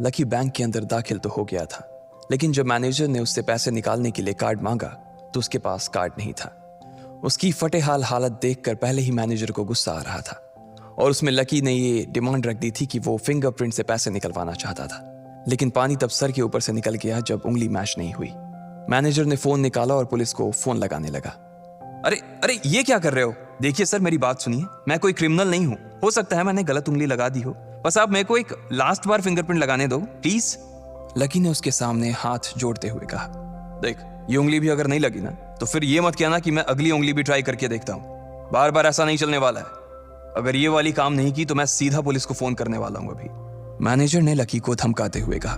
Lucky bank के अंदर दाखिल तो हो गया था, लेकिन जब मैनेजर ने उससे पैसे निकालने के लिए कार्ड मांगा तो उसके पास कार्ड नहीं था। उसकी फटेहाल हालत देखकर पहले ही मैनेजर को गुस्सा आ रहा था और उसमें लकी ने ये डिमांड रख दी थी कि वो फिंगरप्रिंट से पैसे निकलवाना चाहता था। लेकिन पानी तब सर के ऊपर से निकल गया जब उंगली मैच नहीं हुई। मैनेजर ने फोन निकाला और पुलिस को फोन लगाने लगा। अरे अरे ये क्या कर रहे हो? देखिए सर, मेरी बात सुनिए, मैं कोई क्रिमिनल नहीं हूं। हो सकता है मैंने गलत उंगली लगा दी हो, बस आप मेरे को एक लास्ट बार फिंगरप्रिंट लगाने दो प्लीज। लकी ने उसके सामने हाथ जोड़ते हुए कहा, देख ये उंगली भी अगर नहीं लगी ना तो फिर ये मत कहना कि मैं अगली उंगली भी ट्राई करके देखता हूँ। बार बार ऐसा नहीं चलने वाला है। अगर ये वाली काम नहीं की तो मैं सीधा पुलिस को फोन करने वाला हूँ अभी। मैनेजर ने लकी को धमकाते हुए कहा।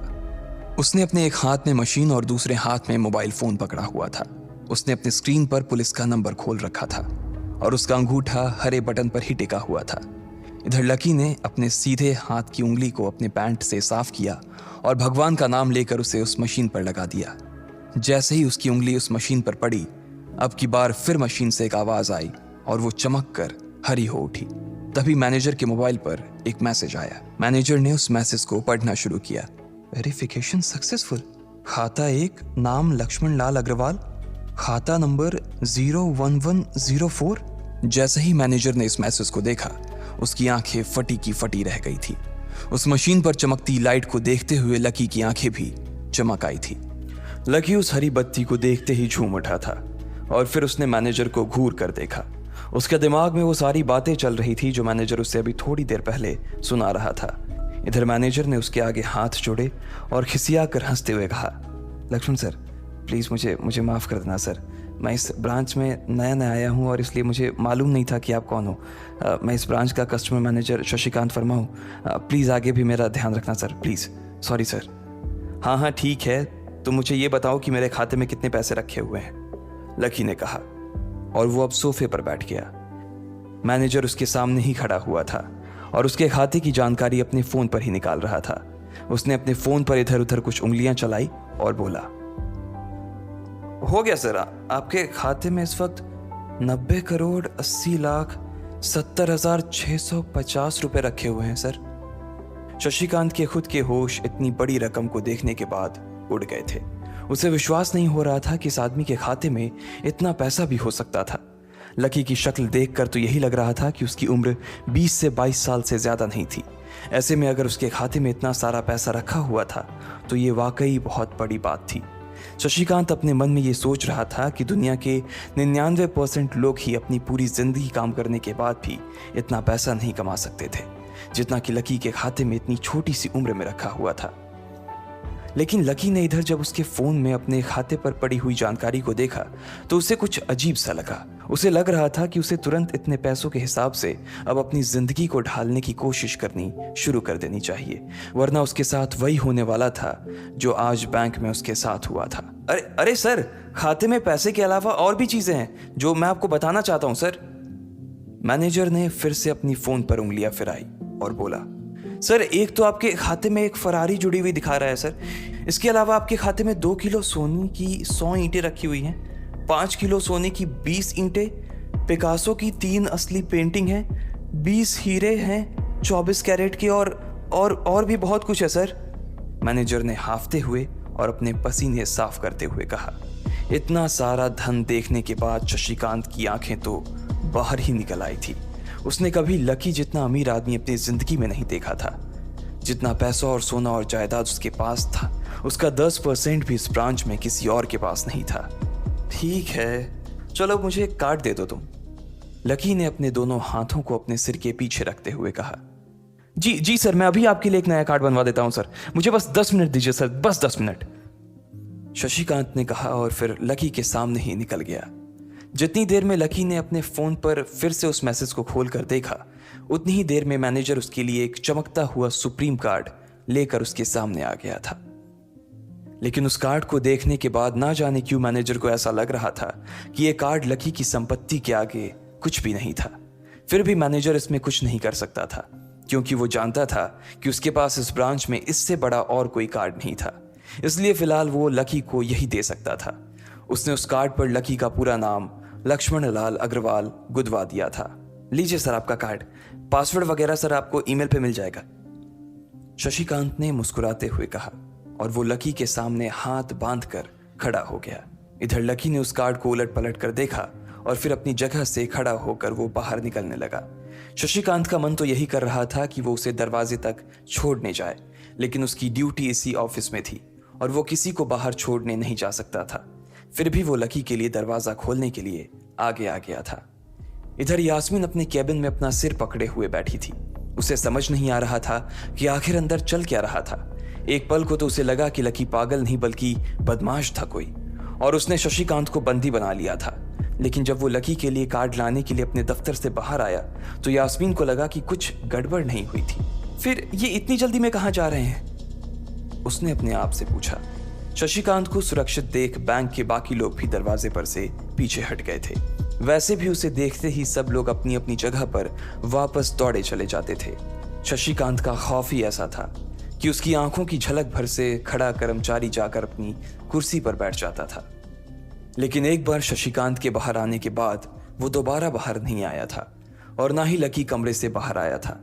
उसने अपने एक हाथ में मशीन और दूसरे हाथ में मोबाइल फोन पकड़ा हुआ था। उसने अपने स्क्रीन पर पुलिस का नंबर खोल रखा था और उसका अंगूठा हरे बटन पर ही टिका हुआ था। इधर लकी ने अपने सीधे हाथ की उंगली को अपने पैंट से साफ किया और भगवान का नाम लेकर उसे उस मशीन पर लगा दिया। जैसे ही उसकी उंगली उस मशीन पर पड़ी, अब की बार फिर मशीन से एक आवाज आई और वो चमक कर हरी हो उठी। तभी मैनेजर के मोबाइल पर एक मैसेज आया। मैनेजर ने उस मैसेज को पढ़ना शुरू किया। Verification successful. खाता 1, नाम लक्ष्मण लाल अग्रवाल, खाता नंबर 01104। जैसे ही मैनेजर ने इस मैसेज को देखा, उसकी आंखें फटी की फटी रह गई थी। उस मशीन पर चमकती लाइट को देखते हुए लकी की आंखें भी चमक आई थी। लकी उस हरी बत्ती को देखते ही झूम उठा था और फिर उसने मैनेजर को घूर कर देखा। उसके दिमाग में वो सारी बातें चल रही थी जो मैनेजर उससे अभी थोड़ी देर पहले सुना रहा था। इधर मैनेजर ने उसके आगे हाथ जोड़े और खिसिया कर हंसते हुए कहा, लक्ष्मण सर प्लीज़ मुझे माफ़ कर देना सर। मैं इस ब्रांच में नया आया हूँ और इसलिए मुझे मालूम नहीं था कि आप कौन हो। मैं इस ब्रांच का कस्टमर मैनेजर शशिकांत वर्मा हूँ। प्लीज़ आगे भी मेरा ध्यान रखना सर, प्लीज़। Sorry sir. हाँ ठीक है, तो मुझे ये बताओ कि मेरे खाते में कितने पैसे रखे हुए हैं, लकी ने कहा और वो अब सोफे पर बैठ गया। मैनेजर उसके सामने ही खड़ा हुआ था और उसके खाते की जानकारी अपने फ़ोन पर ही निकाल रहा था। उसने अपने फ़ोन पर इधर उधर कुछ उंगलियां चलाई और बोला, हो गया सर, आपके खाते में इस वक्त 90,80,70,650 रुपए रखे हुए हैं सर। शशिकांत के खुद के होश इतनी बड़ी रकम को देखने के बाद उड़ गए थे। उसे विश्वास नहीं हो रहा था कि इस आदमी के खाते में इतना पैसा भी हो सकता था। लकी की शक्ल देखकर तो यही लग रहा था कि उसकी उम्र 20 से 22 साल से ज्यादा नहीं थी। ऐसे में अगर उसके खाते में इतना सारा पैसा रखा हुआ था तो ये वाकई बहुत बड़ी बात थी। शशिकांत अपने मन में ये सोच रहा था कि दुनिया के 99% लोग ही अपनी पूरी जिंदगी काम करने के बाद भी इतना पैसा नहीं कमा सकते थे जितना कि लकी के खाते में इतनी छोटी सी उम्र में रखा हुआ था। लेकिन लकी ने इधर जब उसके फोन में अपने खाते पर पड़ी हुई जानकारी को देखा तो उसे कुछ अजीब सा लगा। उसे लग रहा था कि उसे तुरंत इतने पैसों के हिसाब से अब अपनी जिंदगी को ढालने की कोशिश करनी शुरू कर देनी चाहिए, वरना उसके साथ वही होने वाला था जो आज बैंक में उसके साथ हुआ था। अरे सर, खाते में पैसे के अलावा और भी चीजें हैं जो मैं आपको बताना चाहता हूं सर। मैनेजर ने फिर से अपनी फोन पर उंगलियां फिराई और बोला, सर एक तो आपके खाते में एक फरारी जुड़ी हुई दिखा रहा है सर। इसके अलावा आपके खाते में 2 किलो सोने की 100 ईंटें रखी हुई हैं, 5 किलो सोने की 20 ईंटें, पिकासो की 3 असली पेंटिंग हैं, 20 हीरे हैं 24 कैरेट के और भी बहुत कुछ है सर। मैनेजर ने हाफते हुए और अपने पसीने साफ करते हुए कहा। इतना सारा धन देखने के बाद शशिकांत की आंखें तो बाहर ही निकल आई थी। उसने कभी लकी जितना अमीर आदमी अपनी जिंदगी में नहीं देखा था। जितना पैसा और सोना और जायदाद उसके पास था, उसका 10% भी इस ब्रांच में किसी और के पास नहीं था। ठीक है, चलो मुझे एक कार्ड दे दो तुम, लकी ने अपने दोनों हाथों को अपने सिर के पीछे रखते हुए कहा। जी सर, मैं अभी आपके लिए एक नया कार्ड बनवा देता हूं सर, मुझे बस 10 मिनट दीजिए सर, बस 10 मिनट, शशिकांत ने कहा और फिर लकी के सामने ही निकल गया। जितनी देर में लकी ने अपने फोन पर फिर से उस मैसेज को खोलकर देखा, उतनी ही देर में मैनेजर उसके लिए एक चमकता हुआ सुप्रीम कार्ड लेकर उसके सामने आ गया था। लेकिन उस कार्ड को देखने के बाद ना जाने क्यों मैनेजर को ऐसा लग रहा था कि यह कार्ड लकी की संपत्ति के आगे कुछ भी नहीं था। फिर भी मैनेजर इसमें कुछ नहीं कर सकता था क्योंकि वो जानता था कि उसके पास इस ब्रांच में इससे बड़ा और कोई कार्ड नहीं था। इसलिए फिलहाल वो लकी को यही दे सकता था। उसने उस कार्ड पर लकी का पूरा नाम लक्ष्मण लाल अग्रवाल गुदवा दिया था। लीजिए सर आपका कार्ड, पासवर्ड वगैरह सर आपको ईमेल पे मिल जाएगा। शशिकांत ने मुस्कुराते हुए कहा और वो लकी के सामने हाथ बांधकर खड़ा हो गया। इधर लकी ने उस कार्ड को उलट पलट कर देखा और फिर अपनी जगह से खड़ा होकर वो बाहर निकलने लगा। शशिकांत का मन तो यही कर रहा था कि वो उसे दरवाजे तक छोड़ने जाए, लेकिन उसकी ड्यूटी इसी ऑफिस में थी और वो किसी को बाहर छोड़ने नहीं जा सकता था। फिर भी वो लकी के लिए दरवाजा खोलने के लिए आगे आ गया था। इधर यास्मीन अपने कैबिन में अपना सिर पकड़े हुए बैठी थी। उसे समझ नहीं आ रहा था कि आखिर अंदर चल क्या रहा था। एक पल को तो उसे लगा कि लकी पागल नहीं बल्कि बदमाश था कोई, और उसने शशिकांत को बंदी बना लिया था। लेकिन जब वो लकी के लिए कार्ड लाने के लिए अपने दफ्तर से बाहर आया तो यास्मीन को लगा कि कुछ गड़बड़ नहीं हुई थी। फिर ये इतनी जल्दी में कहाँ जा रहे हैं, उसने अपने आप से पूछा। शशिकांत को सुरक्षित देख बैंक के बाकी लोग भी दरवाजे पर से पीछे हट गए थे। वैसे भी उसे देखते ही सब लोग अपनी अपनी जगह पर वापस दौड़े चले जाते थे। शशिकांत का खौफ ही ऐसा था कि उसकी आंखों की झलक भर से खड़ा कर्मचारी जाकर अपनी कुर्सी पर बैठ जाता था। लेकिन एक बार शशिकांत के बाहर आने के बाद वो दोबारा बाहर नहीं आया था और ना ही लकी कमरे से बाहर आया था।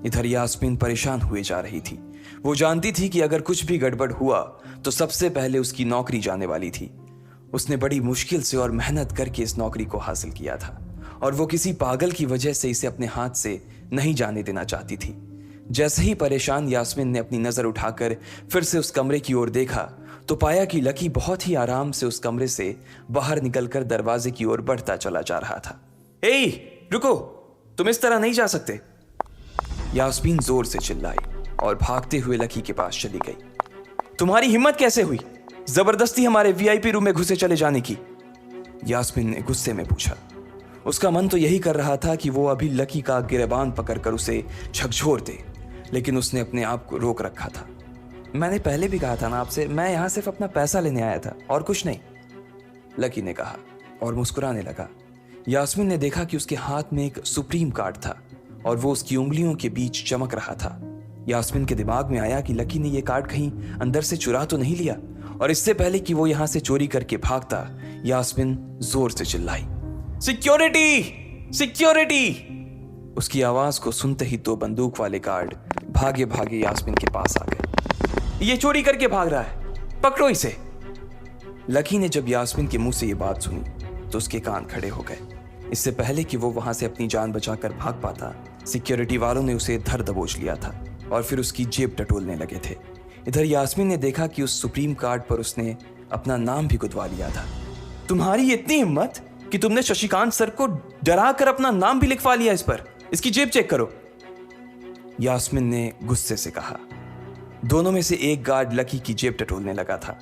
इधर यास्मीन परेशान हुए जा रही थी। वो जानती थी कि अगर कुछ भी गड़बड़ हुआ तो सबसे पहले उसकी नौकरी जाने वाली थी। उसने बड़ी मुश्किल से और मेहनत करके इस नौकरी को हासिल किया था और वो किसी पागल की वजह से इसे अपने हाथ से नहीं जाने देना चाहती थी। जैसे ही परेशान यास्मीन ने अपनी नजर उठाकर फिर से उस कमरे की ओर देखा तो पाया कि लकी बहुत ही आराम से उस कमरे से बाहर निकलकर दरवाजे की ओर बढ़ता चला जा रहा था। ए, रुको, तुम इस तरह नहीं जा सकते, यास्मीन जोर से चिल्लाई और भागते हुए लकी के पास चली गई। तुम्हारी हिम्मत कैसे हुई जबरदस्ती हमारे वीआईपी रूम में घुसे चले जाने की, यास्मीन ने गुस्से में पूछा। उसका मन तो यही कर रहा था कि वो अभी लकी का गिरबान पकड़कर उसे झकझोर दे, लेकिन उसने अपने आप को रोक रखा था। मैंने पहले भी कहा था ना आपसे, मैं यहां सिर्फ अपना पैसा लेने आया था और कुछ नहीं, लकी ने कहा और मुस्कुराने लगा। यास्मीन ने देखा कि उसके हाथ में एक सुप्रीम कार्ड था और वो उसकी उंगलियों के बीच चमक रहा था। यास्मीन के दिमाग में आया कि लकी ने यह कार्ड कहीं अंदर से चुरा तो नहीं लिया, और इससे पहले कि वो यहां से चोरी करके भागता यास्मीन जोर से चिल्लाई, सिक्योरिटी, सिक्योरिटी। उसकी आवाज को सुनते ही दो बंदूक वाले गार्ड भागे भागे यास्मीन के पास आ गए। ये चोरी करके भाग रहा है, पकड़ो इसे। लकी ने जब यास्मीन के मुंह से ये बात सुनी तो उसके कान खड़े हो गए। इससे पहले कि वो वहां से अपनी जान बचाकर भाग पाता, सिक्योरिटी वालों ने उसे धर दबोच लिया था और फिर उसकी जेब टटोलने लगे थे। इधर यास्मीन ने देखा कि उस सुप्रीम कार्ड पर उसने अपना नाम भी गुदवा लिया था। तुम्हारी इतनी हिम्मत कि तुमने शशिकांत सर को डरा कर अपना नाम भी लिखवा लिया इस पर, इसकी जेब चेक करो, यास्मीन ने गुस्से से कहा। दोनों में से एक गार्ड लकी की जेब टटोलने लगा था।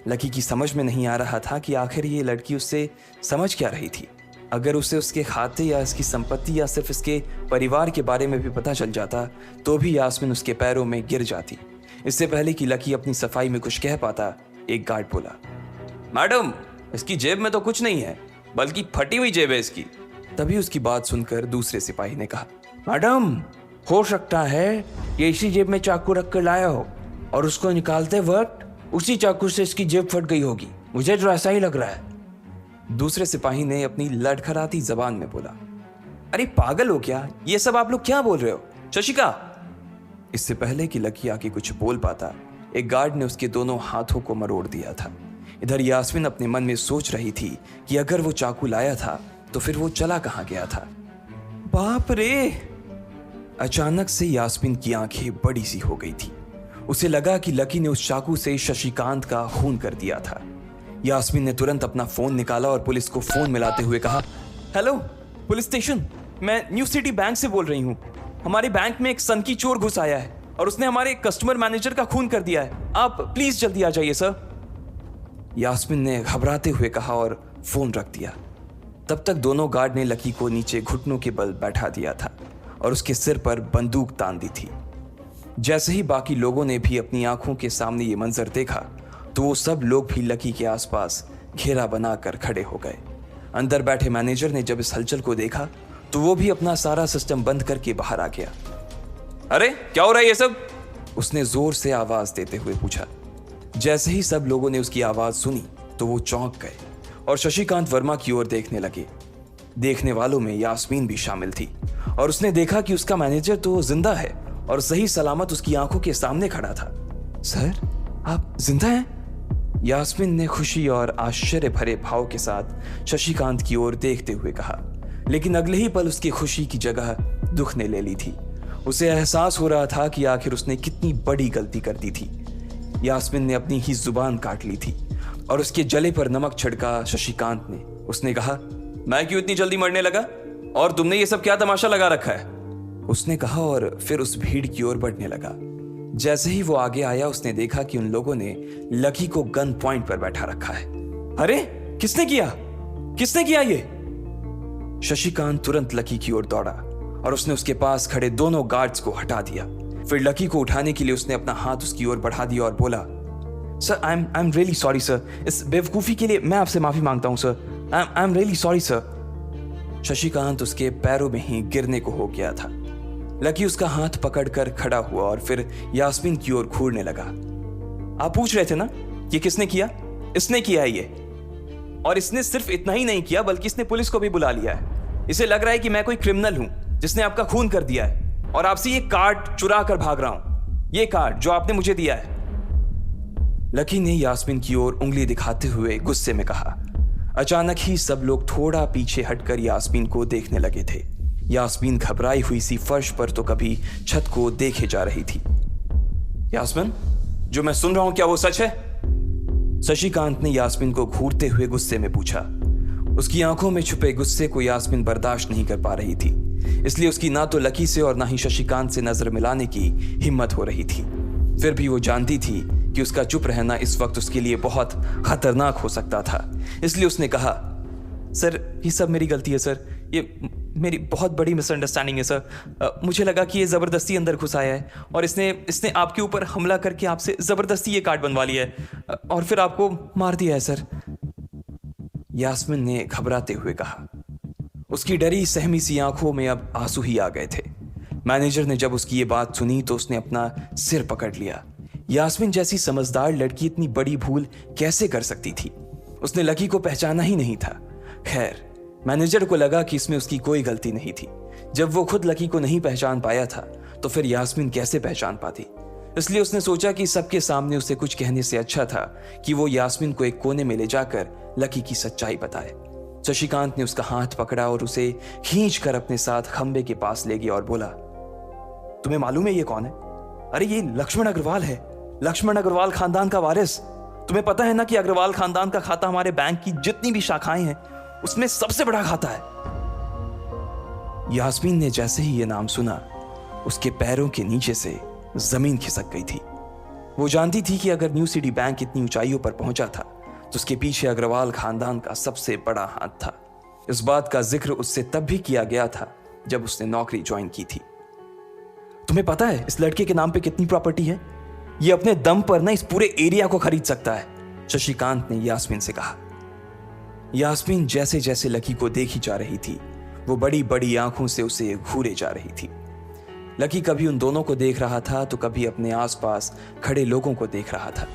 लकी की समझ में नहीं आ रहा था कि आखिर ये लड़की उससे समझ क्या रही थी। अगर उसे उसके खाते या इसकी संपत्ति या सिर्फ इसके परिवार के बारे में भी पता चल जाता तो भी यास्मीन उसके पैरों में गिर जाती। इससे पहले कि लकी अपनी सफाई में कुछ कह पाता, एक गार्ड बोला, मैडम, इसकी जेब में तो कुछ नहीं है, बल्कि फटी हुई जेब है इसकी। तभी उसकी बात सुनकर दूसरे सिपाही ने कहा, मैडम, हो सकता है ये इसी जेब में चाकू रख कर लाया हो और उसको निकालते वक्त उसी चाकू से इसकी जेब फट गई होगी, मुझे तो ऐसा ही लग रहा है। दूसरे सिपाही ने अपनी लड़खड़ाती जबान में बोला, अरे पागल हो क्या, ये सब आप लोग क्या बोल रहे हो, शशिका। इससे पहले कि लकी आके कुछ बोल पाता, एक गार्ड ने उसके दोनों हाथों को मरोड़ दिया था। इधर यास्मीन अपने मन में सोच रही थी कि अगर वो चाकू लाया था तो फिर वो चला कहां गया था। बाप रे! अचानक से यास्मीन की आंखें बड़ी सी हो गई थी। उसे लगा कि लकी ने उस चाकू से शशिकांत का खून कर दिया था। यास्मीन ने तुरंत अपना फोन निकाला और पुलिस को फोन मिलाते हुए कहा, हेलो पुलिस स्टेशन, मैं न्यू सिटी बैंक से बोल रही हूँ। हमारे बैंक में एक सनकी चोर घुस आया है और उसने हमारे कस्टमर मैनेजर का खून कर दिया है, आप प्लीज जल्दी आ जाइए सर। यास्मीन ने घबराते हुए कहा और फोन रख दिया। तब तक दोनों गार्ड ने लकी को नीचे घुटनों के बल बैठा दिया था और उसके सिर पर बंदूक तान दी थी। जैसे ही बाकी लोगों ने भी अपनी आंखों के सामने ये मंजर देखा तो वो सब लोग भी लकी के आसपास घेरा बनाकर खड़े हो गए। अंदर बैठे मैनेजर ने जब इस हलचल को देखा तो वो भी अपना सारा सिस्टम बंद करके बाहर आ गया। अरे क्या हो रहा है ये सब, उसने जोर से आवाज देते हुए पूछा। जैसे ही सब लोगों ने उसकी आवाज सुनी तो वो चौंक गए और शशिकांत वर्मा की ओर देखने लगे। देखने वालों में यास्मीन भी शामिल थी और उसने देखा कि उसका मैनेजर तो जिंदा है और सही सलामत उसकी आंखों के सामने खड़ा था। सर, आप जिंदा हैं? यास्मीन ने खुशी और आश्चर्य भरे भाव के साथ शशिकांत की ओर देखते हुए कहा, लेकिन अगले ही पल उसकी खुशी की जगह दुख ने ले ली थी। उसे एहसास हो रहा था कि आखिर उसने कितनी बड़ी गलती कर दी थी। यास्मीन ने अपनी ही जुबान काट ली थी और उसके जले पर नमक छिड़का शशिकांत ने। उसने कहा, मैं क्यों इतनी जल्दी मरने लगा और तुमने ये सब क्या तमाशा लगा रखा है? उसने कहा और फिर उस भीड़ की ओर बढ़ने लगा। जैसे ही वो आगे आया उसने देखा कि उन लोगों ने लकी को गन पॉइंट पर बैठा रखा है। अरे किसने किया ये? शशिकांत तुरंत लकी की ओर दौड़ा और उसने उसके पास खड़े दोनों गार्ड्स को हटा दिया। फिर लकी को उठाने के लिए उसने अपना हाथ उसकी ओर बढ़ा दिया और बोला, sir I am really sorry sir, इस बेवकूफ़ी के लिए मैं आपसे माफ़ी मांगता हूं sir, I am really sorry sir. Shashikant उसके पैरों में ही गिरने को हो गया था। लकी उसका हाथ पकड़कर खड़ा हुआ और फिर यास्मीन की ओर घूरने लगा। आप पूछ रहे थे ना ये किसने किया? इसने किया है ये, और इसने सिर्फ इतना ही नहीं किया बल्कि इसने पुलिस को भी बुला लिया है। इसे लग रहा है कि मैं कोई क्रिमिनल हूं जिसने आपका खून कर दिया है और आपसे ये कार्ड चुरा कर भाग रहा हूं, ये कार्ड जो आपने मुझे दिया है। लकी ने यास्मीन की ओर उंगली दिखाते हुए गुस्से में कहा। अचानक ही सब लोग थोड़ा पीछे हटकर यास्मीन को देखने लगे थे। यास्मीन घबराई हुई सी फर्श पर तो कभी छत को देखे जा रही थी। यास्मीन, जो मैं सुन रहा हूं क्या वो सच है? शशिकांत ने यास्मीन को घूरते हुए गुस्से में पूछा। उसकी आंखों में छुपे गुस्से को यास्मीन बर्दाश्त नहीं कर पा रही थी, इसलिए उसकी ना तो लकी से और ना ही शशिकांत से नजर मिलाने की हिम्मत हो रही थी। फिर भी वो जानती थी कि उसका चुप रहना इस वक्त उसके लिए बहुत खतरनाक हो सकता था, इसलिए उसने कहा, सर ये सब मेरी गलती है सर, ये मेरी बहुत बड़ी मिसअंडरस्टैंडिंग है सर। मुझे लगा कि ये ज़बरदस्ती अंदर घुस आया है और इसने आपके ऊपर हमला करके आपसे ज़बरदस्ती ये कार्ड बनवा लिया है और फिर आपको मार दिया है सर। यास्मीन ने घबराते हुए कहा। उसकी डरी सहमी सी आंखों में अब आंसू ही आ गए थे। मैनेजर ने जब उसकी ये बात सुनी तो उसने अपना सिर पकड़ लिया। यास्मीन जैसी समझदार लड़की इतनी बड़ी भूल कैसे कर सकती थी? उसने लकी को पहचाना ही नहीं था। खैर, मैनेजर को लगा कि इसमें उसकी कोई गलती नहीं थी। जब वो खुद लकी को नहीं पहचान पाया था तो फिर यास्मीन कैसे पहचान पाती? इसलिए उसने सोचा कि सबके सामने उसे कुछ कहने से अच्छा था कि वो यास्मीन को एक कोने में ले जाकर लकी की सच्चाई बताए। शशिकांत ने उसका हाथ पकड़ा और उसे खींचकर अपने साथ खंबे के पास ले गया और बोला, तुम्हें मालूम है ये कौन है? अरे ये लक्ष्मण अग्रवाल है, लक्ष्मण अग्रवाल खानदान का वारिस। तुम्हें पता है ना कि अग्रवाल खानदान का खाता हमारे बैंक की जितनी भी शाखाएं हैं उसमें सबसे बड़ा खाता है। यास्मीन ने जैसे ही ये नाम सुना उसके पैरों के नीचे से जमीन खिसक गई थी। वो जानती थी कि अगर न्यू सिटी बैंक इतनी ऊंचाइयों पर पहुंचा था तो उसके पीछे अग्रवाल खानदान का सबसे बड़ा हाथ था। इस बात का जिक्र उससे तब भी किया गया था जब उसने नौकरी ज्वाइन की थी। तुम्हें पता है इस लड़के के नाम पे कितनी प्रॉपर्टी है? ये अपने दम पर ना इस पूरे एरिया को खरीद सकता है, शशिकांत ने यास्मीन से कहा। यास्मीन जैसे जैसे लकी को देखी जा रही थी वो बड़ी बड़ी आंखों से उसे घूरे जा रही थी। लकी कभी उन दोनों को देख रहा था तो कभी अपने आसपास खड़े लोगों को देख रहा था।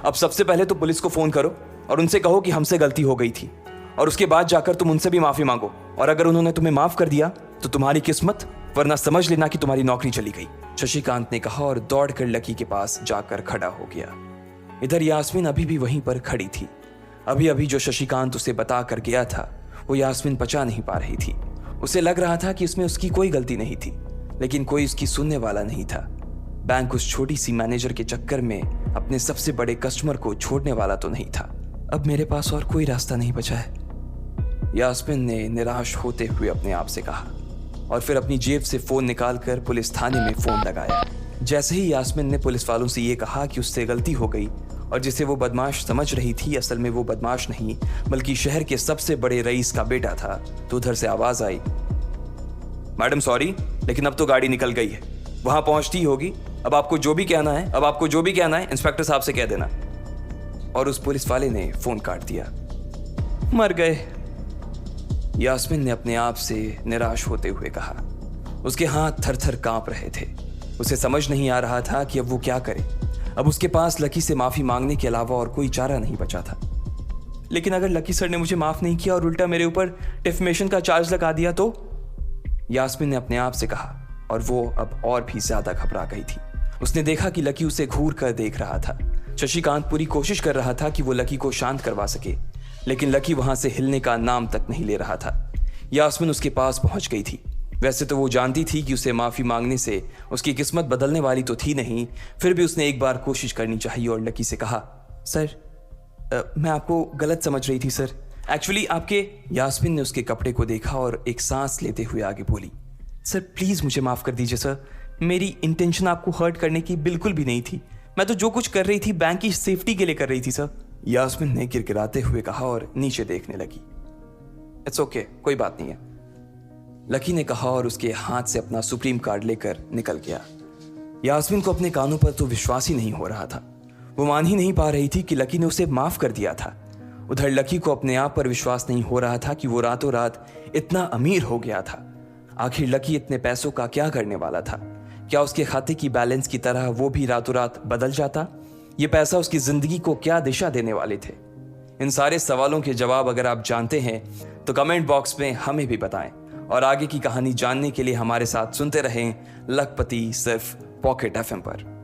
अब सबसे पहले तो पुलिस को फोन करो और उनसे कहो कि हमसे गलती हो गई थी, और उसके बाद जाकर तुम उनसे भी माफी मांगो, और अगर उन्होंने तुम्हें माफ कर दिया तो तुम्हारी किस्मत, वरना समझ लेना कि तुम्हारी नौकरी चली गई, शशिकांत ने कहा और दौड़कर लकी के पास जाकर खड़ा हो गया। इधर यास्मीन अभी भी वहीं पर खड़ी थी। अभी अभी जो शशिकांत उसे बता कर गया था वो यास्मीन पचा नहीं पा रही थी। उसे लग रहा था कि इसमें उसकी कोई गलती नहीं थी, लेकिन कोई उसकी सुनने वाला नहीं था। बैंक उस छोटी सी मैनेजर के चक्कर में अपने सबसे बड़े कस्टमर को छोड़ने वाला तो नहीं था। अब मेरे पास और कोई रास्ता नहीं बचा है, यास्मीन ने निराश होते हुए अपने आप से कहा, और फिर अपनी जेब से फोन निकालकर पुलिस थाने में फोन लगाया। जैसे ही यास्मीन ने पुलिस वालों से ये कहा कि उससे गलती हो गई और जिसे वो बदमाश समझ रही थी असल में वो बदमाश नहीं बल्कि शहर के सबसे बड़े रईस का बेटा था, तो उधर से आवाज आई, मैडम सॉरी, लेकिन अब तो गाड़ी निकल गई है, वहां पहुंचती होगी, अब आपको जो भी कहना है इंस्पेक्टर साहब से कह देना। और उस पुलिस वाले ने फोन काट दिया। मर गए, यास्मीन ने अपने आप से निराश होते हुए कहा। उसके हाथ थर थर कांप रहे थे। उसे समझ नहीं आ रहा था कि अब वो क्या करे। अब उसके पास लकी से माफी मांगने के अलावा और कोई चारा नहीं बचा था। लेकिन अगर लकी सर ने मुझे माफ नहीं किया और उल्टा मेरे ऊपर डिफेमेशन का चार्ज लगा दिया तो, यास्मीन ने अपने आप से कहा। और वो अब और भी ज्यादा घबरा गई थी। उसने देखा कि लकी उसे घूर कर देख रहा था। शशिकांत पूरी कोशिश कर रहा था कि वो लकी को शांत करवा सके, लेकिन लकी वहां से हिलने का नाम तक नहीं ले रहा था। यास्मीन उसके पास पहुंच गई थी। वैसे तो वो जानती थी कि उसे माफी मांगने से उसकी किस्मत बदलने वाली तो थी नहीं, फिर भी उसने एक बार कोशिश करनी चाहिए और लकी से कहा, सर मैं आपको गलत समझ रही थी सर, एक्चुअली आपके। यास्मीन ने उसके कपड़े को देखा और एक सांस लेते हुए आगे बोली, सर प्लीज मुझे माफ कर दीजिए सर, मेरी इंटेंशन आपको हर्ट करने की बिल्कुल भी नहीं थी। मैं तो जो कुछ कर रही थी बैंक की सेफ्टी के लिए कर रही थी सर। यास्मीन ने गिड़गिड़ाते हुए कहा और नीचे देखने लगी। इट्स ओके, कोई बात नहीं है, लकी ने कहा और उसके हाथ से अपना सुप्रीम कार्ड लेकर निकल गया। यास्मीन को अपने कानों पर तो विश्वास ही नहीं हो रहा था। वो मान ही नहीं पा रही थी कि लकी ने उसे माफ कर दिया था। उधर लकी को अपने आप पर विश्वास नहीं हो रहा था कि वो रातों रात इतना अमीर हो गया था। आखिर लकी इतने पैसों का क्या करने वाला था? क्या उसके खाते की बैलेंस की तरह वो भी रातों रात बदल जाता? ये पैसा उसकी जिंदगी को क्या दिशा देने वाले थे? इन सारे सवालों के जवाब अगर आप जानते हैं तो कमेंट बॉक्स में हमें भी बताएं, और आगे की कहानी जानने के लिए हमारे साथ सुनते रहें लखपति सिर्फ पॉकेट FM पर।